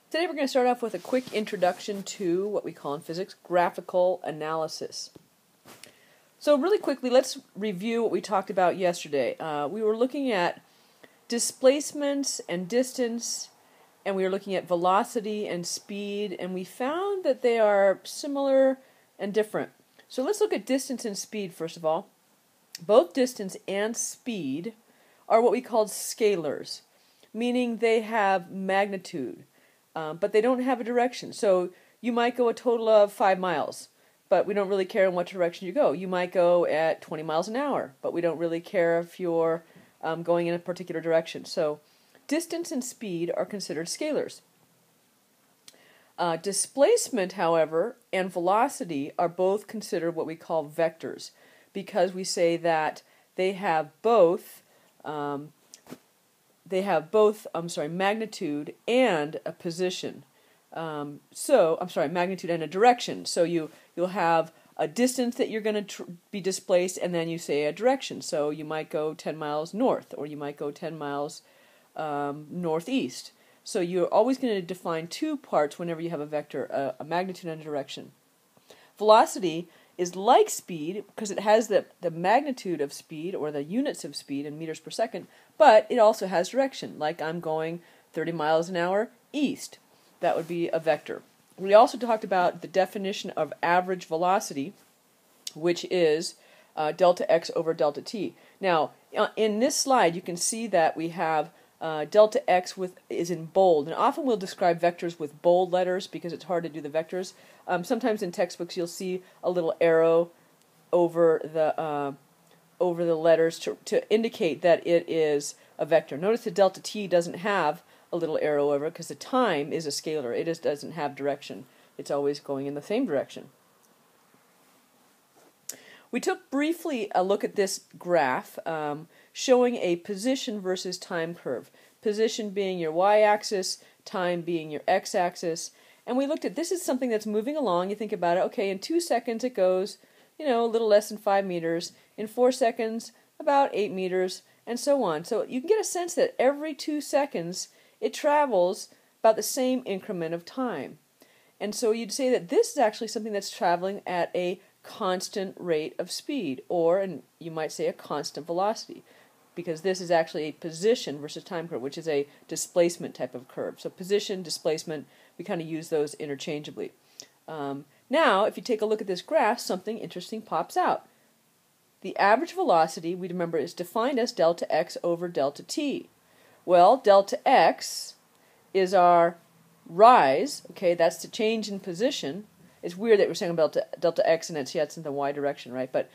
Today we're going to start off with a quick introduction to what we call in physics graphical analysis. So really quickly, let's review what we talked about yesterday. We were looking at displacements and distance, and we were looking at velocity and speed, and we found that they are similar and different. So let's look at distance and speed first of all. Both distance and speed are what we call scalars, meaning they have magnitude. But they don't have a direction. So you might go a total of 5 miles, but we don't really care in what direction you go. You might go at 20 miles an hour, but we don't really care if you're going in a particular direction. So distance and speed are considered scalars. Displacement, however, and velocity are both considered what we call vectors, because we say that they have both magnitude and a position. Magnitude and a direction. So you'll have a distance that you're going to be displaced, and then you say a direction. So you might go 10 miles north, or you might go 10 miles northeast. So you're always going to define two parts whenever you have a vector, a magnitude and a direction. Velocity is like speed because it has the magnitude of speed, or the units of speed in meters per second, but it also has direction. Like I'm going 30 miles an hour east. That would be a vector. We also talked about the definition of average velocity, which is delta x over delta t. Now, in this slide, you can see that we have delta x is in bold, and often we'll describe vectors with bold letters because it's hard to do the vectors. Sometimes in textbooks you'll see a little arrow over the letters to indicate that it is a vector. Notice that delta t doesn't have a little arrow over it because the time is a scalar. It just doesn't have direction. It's always going in the same direction. We took briefly a look at this graph showing a position versus time curve. Position being your y-axis, time being your x-axis. And we looked at, this is something that's moving along. You think about it, okay, in 2 seconds it goes, a little less than 5 meters. In 4 seconds, about 8 meters, and so on. So you can get a sense that every 2 seconds it travels about the same increment of time. And so you'd say that this is actually something that's traveling at a constant rate of speed, and you might say a constant velocity, because this is actually a position versus time curve, which is a displacement type of curve. So position, displacement, we kind of use those interchangeably. Now, if you take a look at this graph, something interesting pops out. The average velocity, we remember, is defined as delta x over delta t. Well, delta x is our rise, okay, that's the change in position. It's weird that we're saying about delta x and it's in the y direction, right? But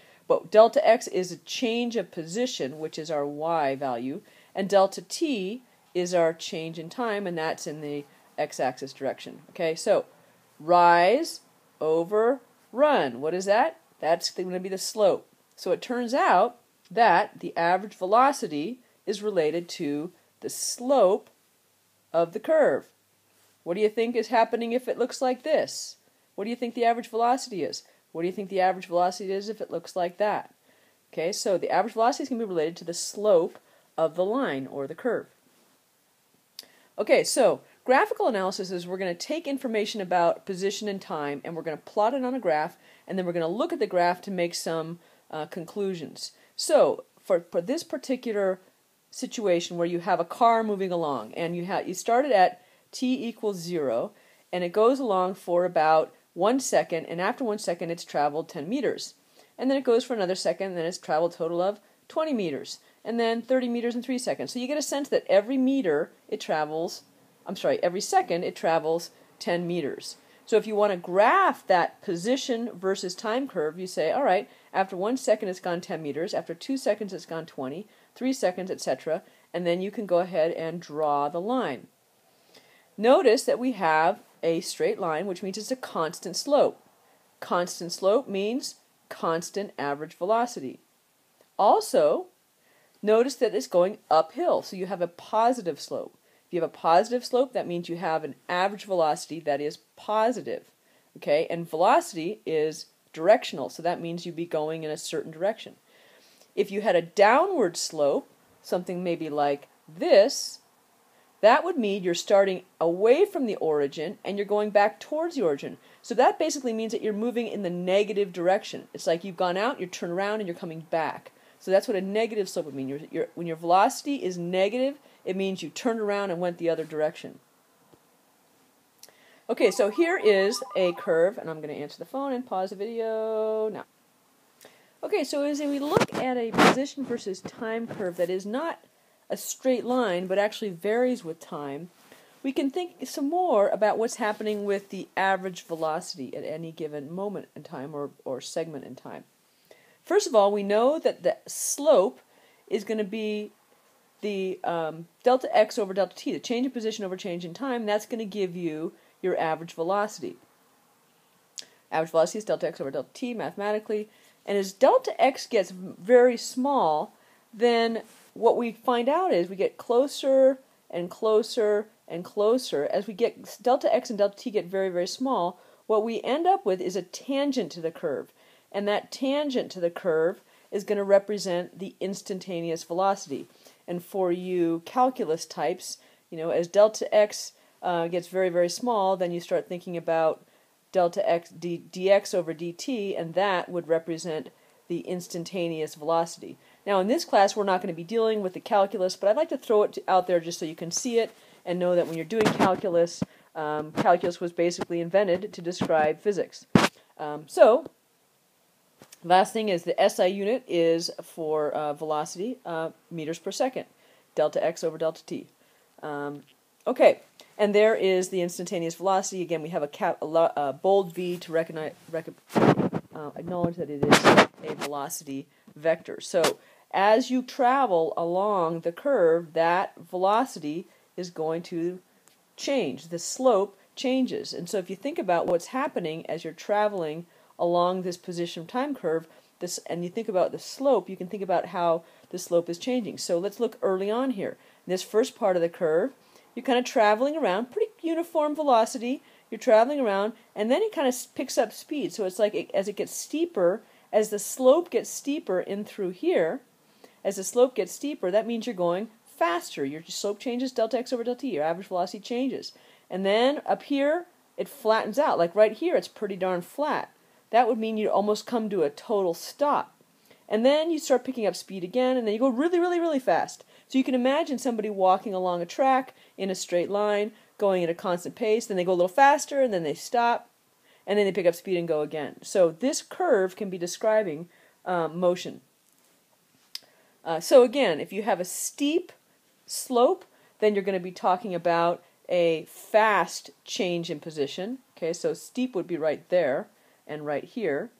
delta x is a change of position, which is our y value, and delta t is our change in time, and that's in the x-axis direction. Okay, so rise over run. What is that? That's going to be the slope. So it turns out that the average velocity is related to the slope of the curve. What do you think is happening if it looks like this? What do you think the average velocity is? What do you think the average velocity is if it looks like that? Okay, so the average velocity is going to be related to the slope of the line or the curve. Okay, so graphical analysis is we're going to take information about position and time, and we're going to plot it on a graph, and then we're going to look at the graph to make some conclusions. So for this particular situation where you have a car moving along, and you started at t equals 0, and it goes along for about 1 second, and after 1 second it's traveled 10 meters. And then it goes for another second, and then it's traveled a total of 20 meters. And then 30 meters in 3 seconds. So you get a sense that every second it travels 10 meters. So if you want to graph that position versus time curve, you say, all right, after 1 second it's gone 10 meters, after 2 seconds it's gone 20, 3 seconds, etc. And then you can go ahead and draw the line. Notice that we have a straight line, which means it's a constant slope. Constant slope means constant average velocity. Also, notice that it's going uphill, so you have a positive slope. If you have a positive slope, that means you have an average velocity that is positive. Okay, and velocity is directional, so that means you'd be going in a certain direction. If you had a downward slope, something maybe like this, that would mean you're starting away from the origin and you're going back towards the origin. So that basically means that you're moving in the negative direction. It's like you've gone out, you turn around, and you're coming back. So that's what a negative slope would mean. When your velocity is negative, it means you turned around and went the other direction. Okay, so here is a curve, and I'm going to answer the phone and pause the video now. Okay, so as we look at a position versus time curve that is not a straight line, but actually varies with time, we can think some more about what's happening with the average velocity at any given moment in time or segment in time. First of all, we know that the slope is going to be the delta x over delta t, the change in position over change in time. That's going to give you your average velocity. Average velocity is delta x over delta t mathematically. And as delta x gets very small, then what we find out is we get closer and closer and closer. As we get delta x and delta t get very, very small, what we end up with is a tangent to the curve. And that tangent to the curve is going to represent the instantaneous velocity. And for you calculus types, as delta x gets very, very small, then you start thinking about delta x dx over dt, and that would represent the instantaneous velocity. Now in this class we're not going to be dealing with the calculus, but I'd like to throw it out there just so you can see it and know that when you're doing calculus, calculus was basically invented to describe physics. So last thing is the SI unit is for velocity, meters per second, delta x over delta t. Okay. And there is the instantaneous velocity. Again, we have a bold V to acknowledge that it is a velocity vector. So as you travel along the curve, that velocity is going to change. The slope changes. And so if you think about what's happening as you're traveling along this position time curve, and you think about the slope, you can think about how the slope is changing. So let's look early on here. In this first part of the curve, you're kind of traveling around, pretty uniform velocity. You're traveling around, and then it kind of picks up speed. So it's like as it gets steeper, as the slope gets steeper in through here, as the slope gets steeper, that means you're going faster. Your slope changes, delta x over delta t. Your average velocity changes. And then up here, it flattens out. Like right here, it's pretty darn flat. That would mean you almost come to a total stop. And then you start picking up speed again, and then you go really, really, really fast. So you can imagine somebody walking along a track in a straight line, going at a constant pace, then they go a little faster, and then they stop, and then they pick up speed and go again. So this curve can be describing motion. So again, if you have a steep slope, then you're going to be talking about a fast change in position. Okay, so steep would be right there and right here.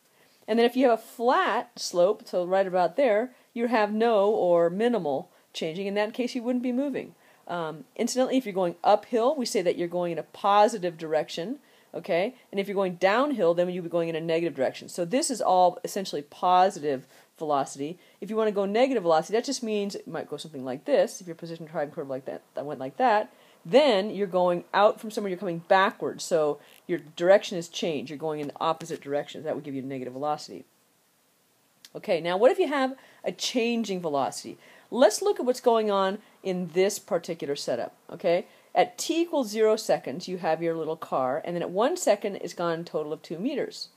And then if you have a flat slope, so right about there, you have no or minimal changing. In that case, you wouldn't be moving. Incidentally, if you're going uphill, we say that you're going in a positive direction, okay? And if you're going downhill, then you'll be going in a negative direction. So this is all essentially positive velocity. If you want to go negative velocity, that just means it might go something like this. If your position time curve like that went like that, then you're going out from somewhere, you're coming backwards. So your direction is changed. You're going in the opposite direction. That would give you negative velocity. Okay, now what if you have a changing velocity? Let's look at what's going on in this particular setup, okay? At t equals 0 seconds, you have your little car, and then at 1 second, it's gone a total of 2 meters.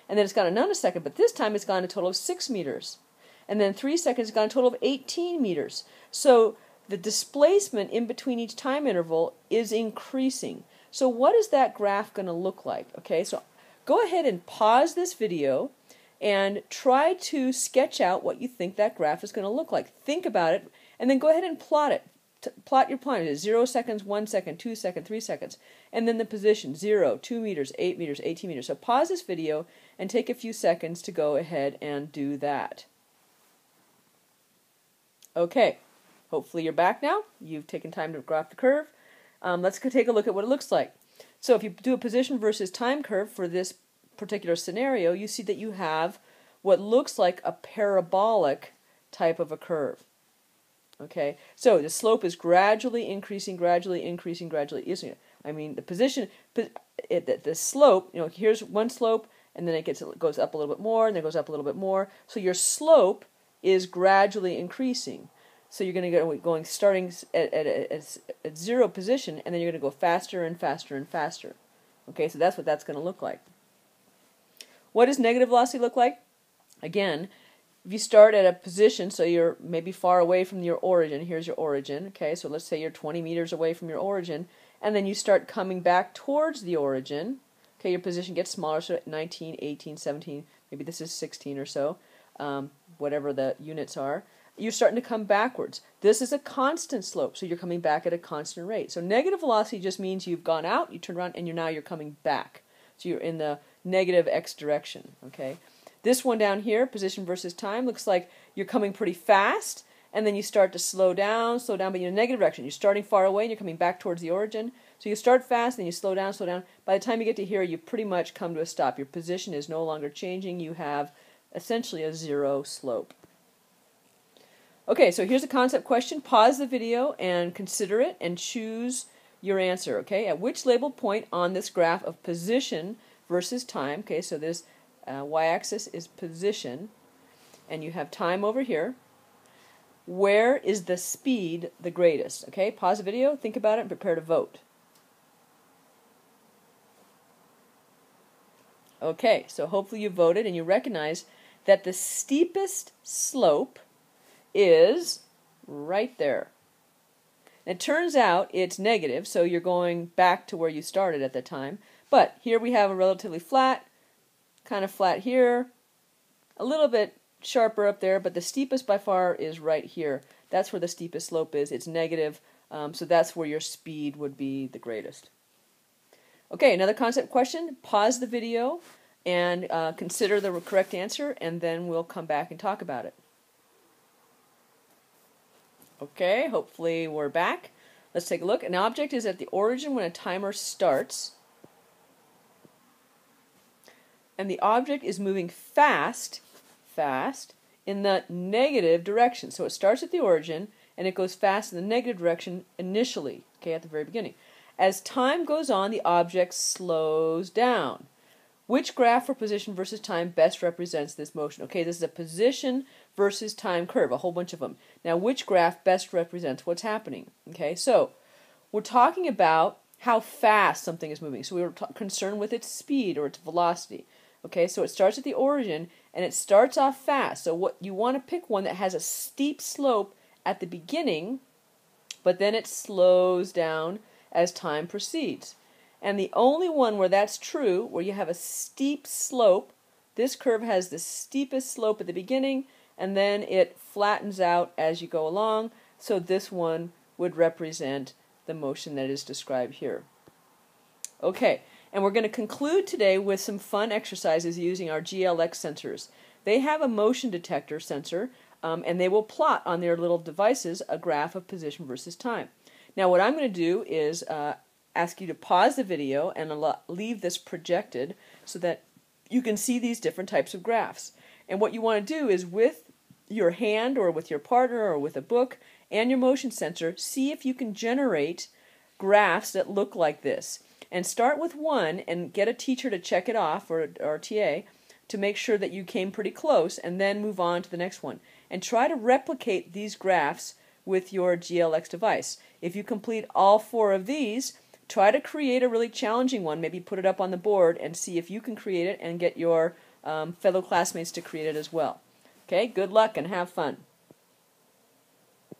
And then it's gone another second, but this time it's gone a total of 6 meters. And then 3 seconds, it's gone a total of 18 meters. So the displacement in between each time interval is increasing. So what is that graph going to look like? Okay, so go ahead and pause this video and try to sketch out what you think that graph is going to look like. Think about it, and then go ahead and plot it. Plot your point. It's 0 seconds, 1 second, 2 seconds, 3 seconds. And then the position, 0, 2 meters, 8 meters, 18 meters. So pause this video and take a few seconds to go ahead and do that. Okay, hopefully you're back now. You've taken time to graph the curve. Let's go take a look at what it looks like. So if you do a position versus time curve for this particular scenario, you see that you have what looks like a parabolic type of a curve. Okay, so the slope is gradually increasing, gradually increasing, gradually increasing. I mean, the position, the slope, here's one slope, and then it goes up a little bit more, and then it goes up a little bit more. So your slope is gradually increasing. So you're going to go going starting at 0 position, and then you're going to go faster and faster and faster. Okay, so that's what that's going to look like. What does negative velocity look like? Again, if you start at a position, so you're maybe far away from your origin, here's your origin, okay, so let's say you're 20 meters away from your origin, and then you start coming back towards the origin, okay, your position gets smaller, so at 19, 18, 17, maybe this is 16 or so, whatever the units are, you're starting to come backwards. This is a constant slope, so you're coming back at a constant rate. So negative velocity just means you've gone out, you turn around, and now you're coming back. So you're in the negative x direction, okay? This one down here, position versus time, looks like you're coming pretty fast, and then you start to slow down, but you're in a negative direction. You're starting far away, and you're coming back towards the origin. So you start fast, then you slow down, slow down. By the time you get to here, you've pretty much come to a stop. Your position is no longer changing. You have essentially a 0 slope. Okay, so here's a concept question. Pause the video and consider it and choose your answer, okay? At which labeled point on this graph of position versus time, okay, so this y-axis is position, and you have time over here, where is the speed the greatest? Okay, pause the video, think about it, and prepare to vote. Okay, so hopefully you voted and you recognize that the steepest slope is right there. It turns out it's negative, so you're going back to where you started at the time. But here we have a relatively flat, kind of flat here, a little bit sharper up there, but the steepest by far is right here. That's where the steepest slope is. It's negative, so that's where your speed would be the greatest. Okay, another concept question. Pause the video and consider the correct answer, and then we'll come back and talk about it. Okay, hopefully we're back. Let's take a look. An object is at the origin when a timer starts, and the object is moving fast in the negative direction. So it starts at the origin, and it goes fast in the negative direction initially, okay, at the very beginning. As time goes on, the object slows down. Which graph for position versus time best represents this motion? Okay, this is a position versus time curve, a whole bunch of them. Now, which graph best represents what's happening? Okay, so we're talking about how fast something is moving. So we were concerned with its speed or its velocity. Okay, so it starts at the origin, and it starts off fast. So what you want to pick one that has a steep slope at the beginning, but then it slows down as time proceeds. And the only one where that's true, where you have a steep slope, this curve has the steepest slope at the beginning, and then it flattens out as you go along. So this one would represent the motion that is described here. Okay, and we're going to conclude today with some fun exercises using our GLX sensors. They have a motion detector sensor, and they will plot on their little devices a graph of position versus time. Now what I'm going to do is ask you to pause the video and leave this projected so that you can see these different types of graphs. And what you want to do is with your hand or with your partner or with a book and your motion sensor, see if you can generate graphs that look like this. And start with one and get a teacher to check it off, or TA, to make sure that you came pretty close, and then move on to the next one. And try to replicate these graphs with your GLX device. If you complete all 4 of these, try to create a really challenging one, maybe put it up on the board and see if you can create it and get your fellow classmates to create it as well. Okay, good luck and have fun.